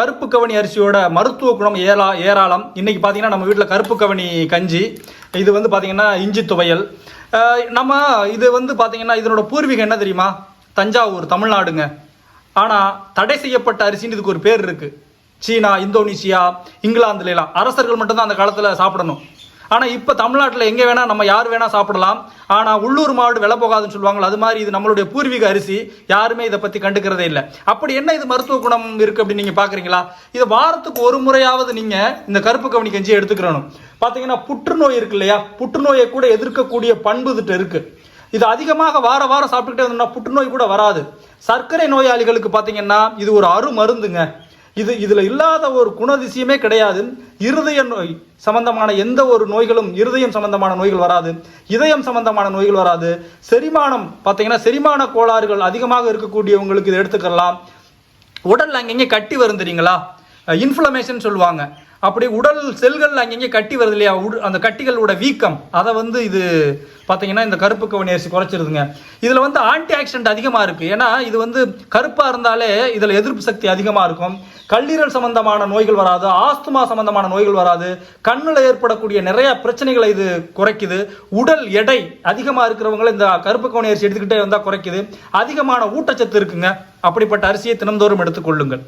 கருப்பு கவனி அரிசியோட மருத்துவ குணம் ஏராளம். இன்னைக்கு பார்த்தீங்கன்னா நம்ம வீட்டில் கருப்பு கவனி கஞ்சி, இது வந்து பார்த்தீங்கன்னா இஞ்சி துவையல். நம்ம இது வந்து பார்த்தீங்கன்னா இதனோட பூர்வீகம் என்ன தெரியுமா? தஞ்சாவூர், தமிழ்நாடுங்க. ஆனால் தடை செய்யப்பட்ட அரிசின்னு இதுக்கு ஒரு பேர் இருக்குது. சீனா, இந்தோனேஷியா, இங்கிலாந்துலாம் அரசர்கள் மட்டும்தான் அந்த காலத்தில் சாப்பிடணும். ஆனால் இப்போ தமிழ்நாட்டில் எங்கே வேணால் நம்ம யார் வேணால் சாப்பிடலாம். ஆனால் உள்ளூர் மாடு விலை போகாதுன்னு சொல்லுவாங்களோ, அது மாதிரி இது நம்மளுடைய பூர்வீக அரிசி. யாருமே இதை பற்றி கண்டுக்கிறதே இல்லை. அப்படி என்ன இது மருத்துவ குணம் இருக்குது அப்படின்னு நீங்கள் பார்க்குறீங்களா? இது வாரத்துக்கு ஒரு முறையாவது நீங்கள் இந்த கருப்பு கவனி கஞ்சியை எடுத்துக்கிறணும். பார்த்தீங்கன்னா புற்றுநோய் இருக்கு இல்லையா, புற்றுநோயை கூட எதிர்க்கக்கூடிய பண்பு இதுட்டு இருக்குது. இது அதிகமாக வாரம் சாப்பிட்டுக்கிட்டே வந்தோம்னா புற்றுநோய் கூட வராது. சர்க்கரை நோயாளிகளுக்கு பார்த்தீங்கன்னா இது ஒரு அருமருந்துங்க. இதுல இல்லாத ஒரு குணதிசயமே கிடையாது. இருதய நோய் சம்பந்தமான எந்த ஒரு நோய்களும், இருதயம் சம்பந்தமான நோய்கள் வராது, இதயம் சம்பந்தமான நோய்கள் வராது. செரிமானம் பார்த்தீங்கன்னா செரிமான கோளாறுகள் அதிகமாக இருக்கக்கூடியவங்களுக்கு இதை எடுத்துக்கலாம். உடல் அங்கங்கே கட்டி வரும் தெரியுங்களா, இன்ஃப்ளமேஷன் சொல்லுவாங்க. அப்படி உடல் செல்கள் அங்கங்கே கட்டி வருது இல்லையா, அந்த கட்டிகளோட வீக்கம், அதை வந்து இது பார்த்தீங்கன்னா இந்த கருப்பு கவனி அரிசி குறைச்சிருதுங்க. இதில் வந்து ஆன்டி ஆக்சிடென்ட் அதிகமாக இருக்குது. ஏன்னா இது வந்து கருப்பாக இருந்தாலே இதில் எதிர்ப்பு சக்தி அதிகமாக இருக்கும். கல்லீரல் சம்பந்தமான நோய்கள் வராது, ஆஸ்துமா சம்பந்தமான நோய்கள் வராது, கண்ணில் ஏற்படக்கூடிய நிறைய பிரச்சனைகளை இது குறைக்குது. உடல் எடை அதிகமாக இருக்கிறவங்களை இந்த கருப்பு கவனி அரிசி எடுத்துக்கிட்டே வந்தால் குறைக்குது. அதிகமான ஊட்டச்சத்து இருக்குங்க. அப்படிப்பட்ட அரிசியை தினந்தோறும் எடுத்துக்கொள்ளுங்கள்.